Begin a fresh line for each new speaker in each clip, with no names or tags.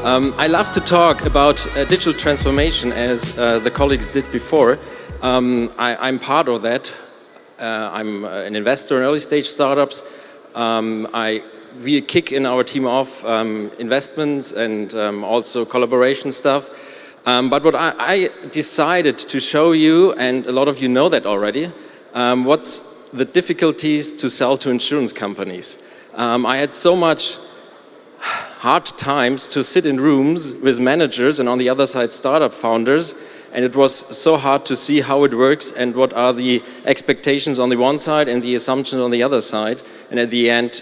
I love to talk about digital transformation as the colleagues did before. I'm part of that. I'm an investor in early stage startups. We kick in our team off investments and also collaboration stuff. But what I decided to show you, and a lot of you know that already, what's the difficulties to sell to insurance companies. I had so much hard times to sit in rooms with managers and on the other side startup founders, and it was so hard to see how it works and what are the expectations on the one side and the assumptions on the other side, and at the end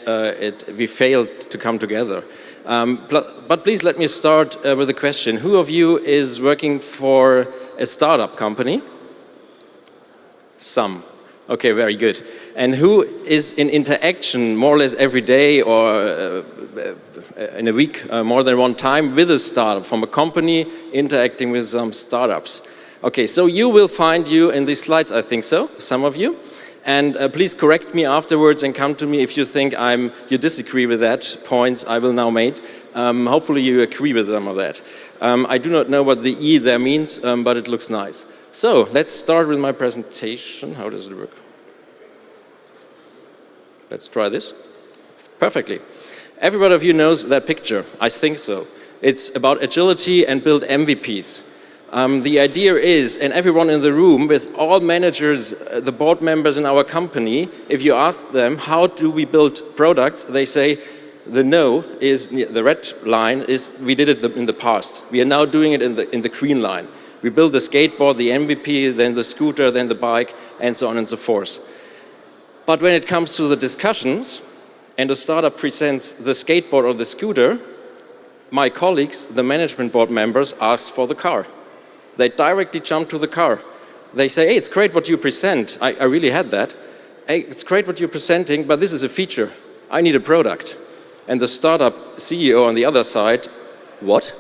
we failed to come together. But please let me start with a question. Who of you is working for a startup company? Some. Okay, very good. And who is in interaction more or less every day or in a week more than one time with a startup from a company interacting with some startups? Okay, so you will find you in these slides, I think so, some of you. And please correct me afterwards and come to me if you think you disagree with that points I will now make. Hopefully you agree with some of that. I do not know what the E there means, but it looks nice. So let's start with my presentation. How does it work? Let's try this. Perfectly. Everybody of you knows that picture. I think so. It's about agility and build MVPs. The idea is, and everyone in the room, with all managers, the board members in our company, if you ask them, how do we build products, they say, the red line is, we did it in the past. We are now doing it in the green line. We build the skateboard, the MVP, then the scooter, then the bike, and so on and so forth. But when it comes to the discussions, and a startup presents the skateboard or the scooter, my colleagues, the management board members, ask for the car. They directly jump to the car. They say, hey, it's great what you present. I really had that. Hey, it's great what you're presenting, but this is a feature. I need a product. And the startup CEO on the other side, what?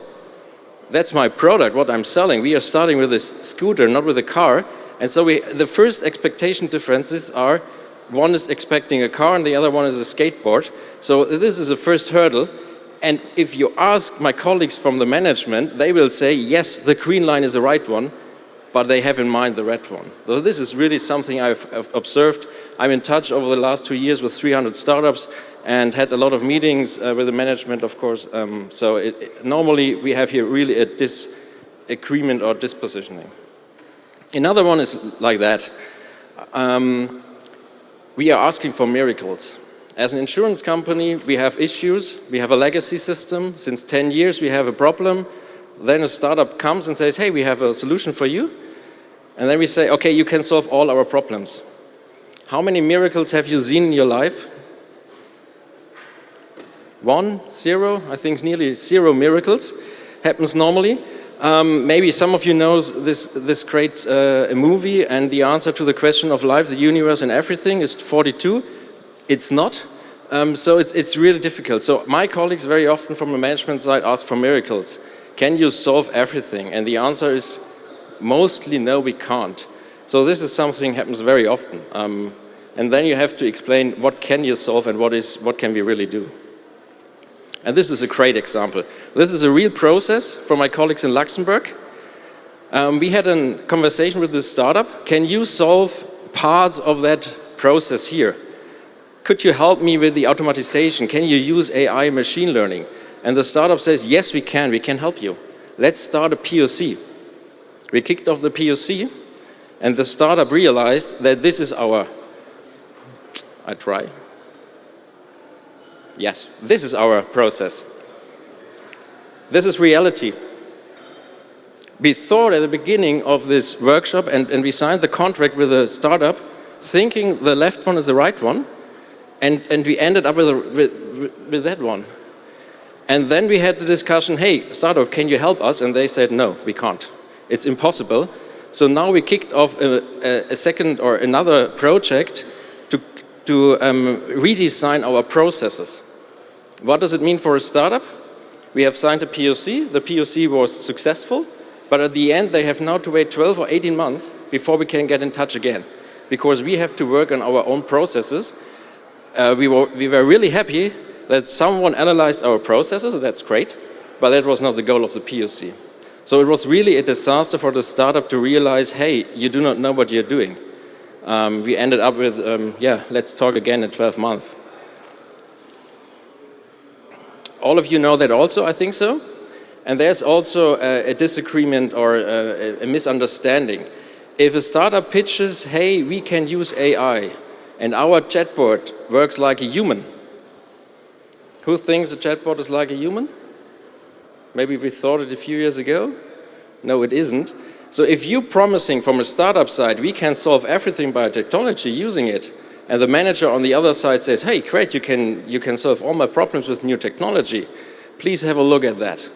That's my product, what I'm selling. We are starting with this scooter, not with a car. And so the first expectation differences are, one is expecting a car and the other one is a skateboard. So this is a first hurdle. And if you ask my colleagues from the management, they will say, yes, the green line is the right one, but they have in mind the red one. So this is really something I've observed. I'm in touch over the last 2 years with 300 startups and had a lot of meetings with the management, of course. So normally we have here really a disagreement or dispositioning. Another one is like that. We are asking for miracles. As an insurance company, we have issues. We have a legacy system. Since 10 years, we have a problem. Then a startup comes and says, hey, we have a solution for you. And then we say, okay, you can solve all our problems. How many miracles have you seen in your life? 1, 0, I think nearly 0 miracles happens normally. Maybe some of you know this great movie, and the answer to the question of life, the universe and everything is 42. It's not. So it's really difficult. So my colleagues very often from the management side ask for miracles. Can you solve everything? And the answer is mostly no, we can't. So this is something happens very often. And then you have to explain what can you solve and what can we really do. And this is a great example. This is a real process for my colleagues in Luxembourg. We had a conversation with the startup. Can you solve parts of that process here? Could you help me with the automatization? Can you use AI machine learning? And the startup says, yes, we can help you. Let's start a POC. We kicked off the POC, and the startup realized that this is Yes, this is our process. This is reality. We thought at the beginning of this workshop, and we signed the contract with the startup, thinking the left one is the right one, and we ended up with that one. And then we had the discussion, hey, startup, can you help us? And they said, no, we can't. It's impossible. So now we kicked off a second or another project to redesign our processes. What does it mean for a startup? We have signed a POC. The POC was successful, but at the end they have now to wait 12 or 18 months before we can get in touch again, because we have to work on our own processes. We were really happy that someone analyzed our processes. That's great. but that was not the goal of the POC. So it was really a disaster for the startup to realize, hey, you do not know what you're doing. We ended up with, let's talk again in 12 months. All of you know that also, I think so. And there's also a disagreement or a misunderstanding. If a startup pitches, hey, we can use AI, and our chatbot works like a human. Who thinks a chatbot is like a human? Maybe we thought it a few years ago. No, it isn't. So if you're promising from a startup side, we can solve everything by technology using it, and the manager on the other side says, hey, great, you can solve all my problems with new technology, please have a look at that.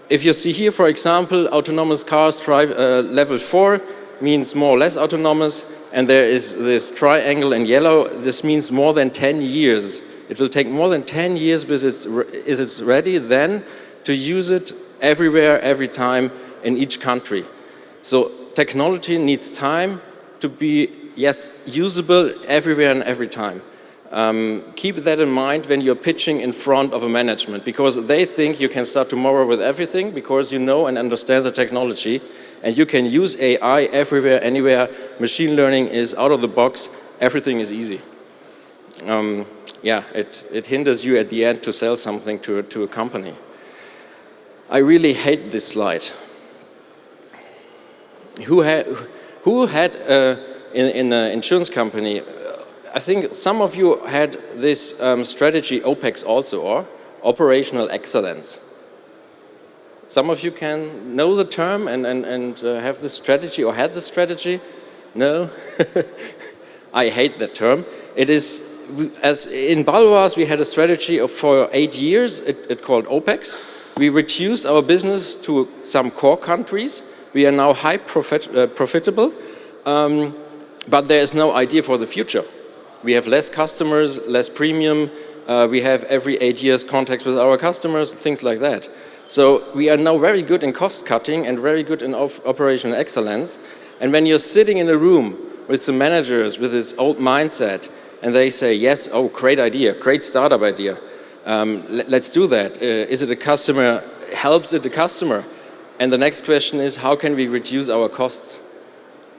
If you see here, for example, autonomous cars drive level 4 means more or less autonomous, and there is this triangle in yellow. This means more than 10 years. It will take more than 10 years because it's ready then to use it everywhere, every time, in each country. So technology needs time to be, yes, usable everywhere and every time. Keep that in mind when you're pitching in front of a management, because they think you can start tomorrow with everything because you know and understand the technology, and you can use AI everywhere, anywhere. Machine learning is out of the box. Everything is easy. It hinders you at the end to sell something to a company. I really hate this slide. Who had in an insurance company? I think some of you had this strategy OPEX also, or operational excellence. Some of you can know the term and have the strategy or had the strategy. No? I hate that term. It is, as in Baloise, we had a strategy for 8 years. It called OPEX. We reduced our business to some core countries. We are now high profitable, but there is no idea for the future. We have less customers, less premium. We have every 8 years contacts with our customers, things like that. So we are now very good in cost cutting and very good in operational excellence. And when you're sitting in a room with some managers with this old mindset, and they say, yes, oh, great idea, great startup idea. Let's do that. Is it a customer? Helps it the customer? And the next question is, how can we reduce our costs?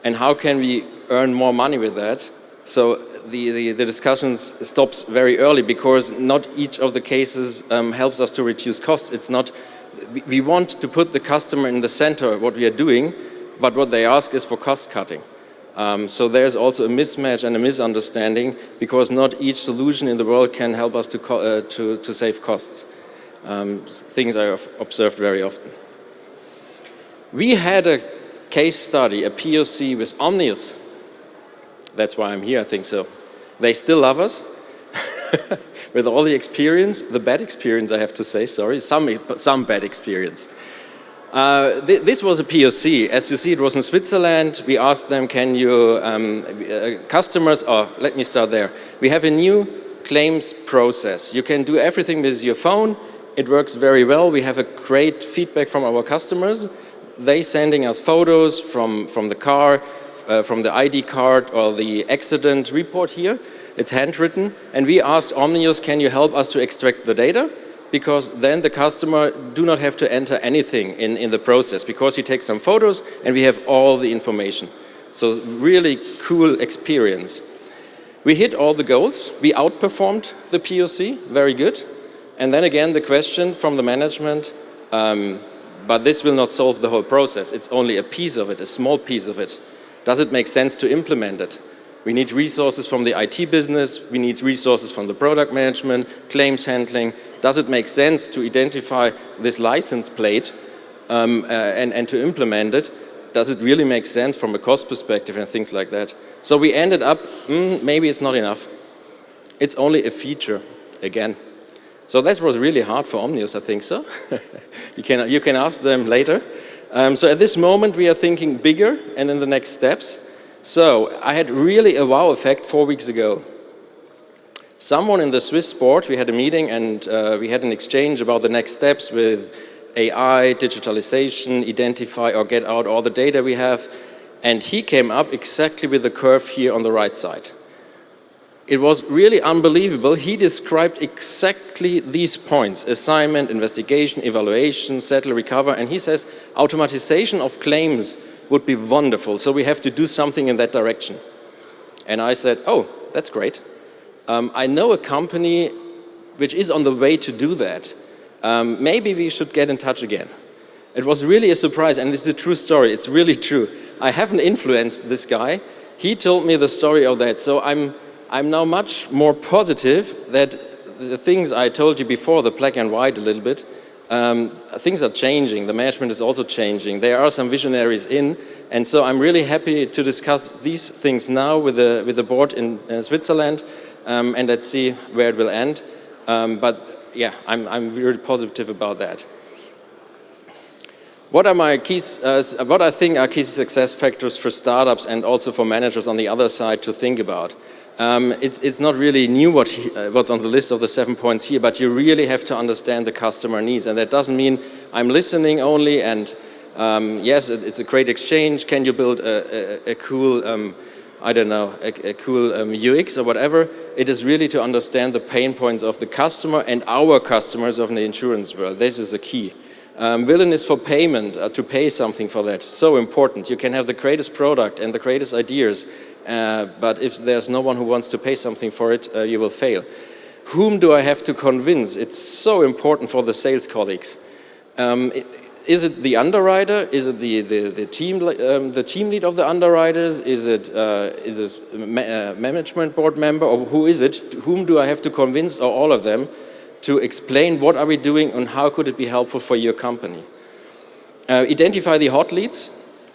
And how can we earn more money with that? So the discussions stops very early, because not each of the cases helps us to reduce costs. It's not, we want to put the customer in the center of what we are doing, but what they ask is for cost cutting. So there's also a mismatch and a misunderstanding, because not each solution in the world can help us to save costs. Things I have observed very often. We had a case study, a POC with Omnius. That's why I'm here, I think so. They still love us with all the experience, the bad experience, I have to say, sorry, some bad experience. This was a POC. As you see, it was in Switzerland. We asked them, can you, customers, let me start there. We have a new claims process. You can do everything with your phone. It works very well. We have a great feedback from our customers. They sending us photos from the car, from the ID card or the accident report here. It's handwritten. And we asked Omnius, can you help us to extract the data? Because then the customer do not have to enter anything in the process, because he takes some photos and we have all the information. So really cool experience. We hit all the goals. We outperformed the POC, very good. And then again, the question from the management, but this will not solve the whole process. It's only a piece of it, a small piece of it. Does it make sense to implement it? We need resources from the IT business. We need resources from the product management, claims handling. Does it make sense to identify this license plate and to implement it? Does it really make sense from a cost perspective and things like that? So we ended up, maybe it's not enough. It's only a feature, again. So that was really hard for Omnius, I think so. You can ask them later. So at this moment, we are thinking bigger and in the next steps. So I had really a wow effect 4 weeks ago. Someone in the Swiss board, we had a meeting and we had an exchange about the next steps with AI, digitalization, identify or get out all the data we have. And he came up exactly with the curve here on the right side. It was really unbelievable. He described exactly these points: assignment, investigation, evaluation, settle, recover, and he says automatization of claims would be wonderful, so we have to do something in that direction. And I said, oh, that's great. I know a company which is on the way to do that. Maybe we should get in touch again. It was really a surprise, and this is a true story. It's really true. I haven't influenced this guy. He told me the story of that, so I'm now much more positive that the things I told you before, the black and white a little bit, things are changing. The management is also changing. There are some visionaries in, and so I'm really happy to discuss these things now with the board in Switzerland, and let's see where it will end. But yeah, I'm very positive about that. What are my keys? What I think are key success factors for startups and also for managers on the other side to think about? It's not really new what's on the list of the 7 points here, but you really have to understand the customer needs, and that doesn't mean I'm listening only and yes, it's a great exchange. Can you build a cool, I don't know, a cool UX or whatever? It is really to understand the pain points of the customer and our customers of the insurance world. This is the key. Willingness for payment, to pay something for that, so important. You can have the greatest product and the greatest ideas, but if there's no one who wants to pay something for it, you will fail. Whom do I have to convince? It's so important for the sales colleagues. Is it the underwriter? Is it the team lead of the underwriters? Is it a management board member, or who is it? Whom do I have to convince, or all of them, to explain what are we doing and how could it be helpful for your company? Identify the hot leads.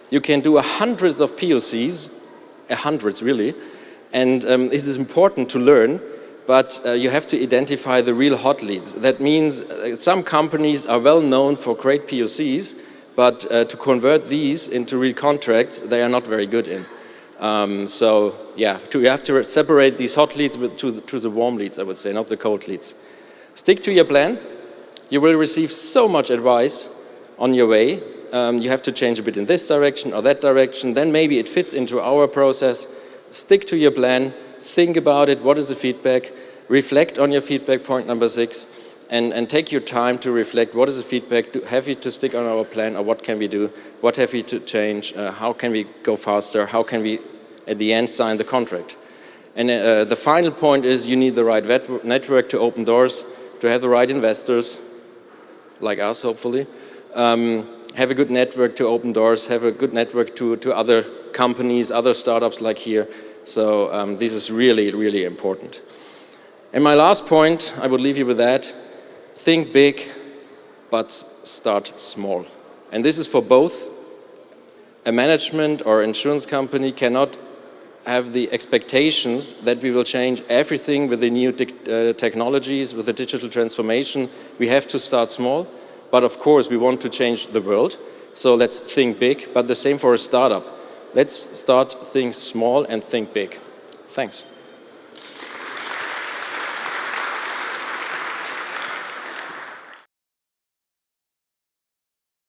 You can do hundreds of POCs, hundreds really, and this is important to learn, but you have to identify the real hot leads. That means some companies are well known for great POCs, but to convert these into real contracts, they are not very good in. So yeah, you have to separate these hot leads to the warm leads, I would say, not the cold leads. Stick to your plan. You will receive so much advice on your way. You have to change a bit in this direction or that direction. Then maybe it fits into our process. Stick to your plan. Think about it. What is the feedback? Reflect on your feedback, point number 6. And take your time to reflect. What is the feedback? Have we to stick on our plan, or what can we do? What have we to change? How can we go faster? How can we, at the end, sign the contract? And the final point is you need the right network to open doors, to have the right investors, like us, hopefully. Have a good network to open doors, have a good network to other companies, other startups like here. So this is really, really important. And my last point, I would leave you with that. Think big, but start small. And this is for both. A management or insurance company cannot have the expectations that we will change everything with the new technologies, with the digital transformation. We have to start small, but of course we want to change the world, so let's think big, but the same for a startup. Let's start things small and think big. Thanks.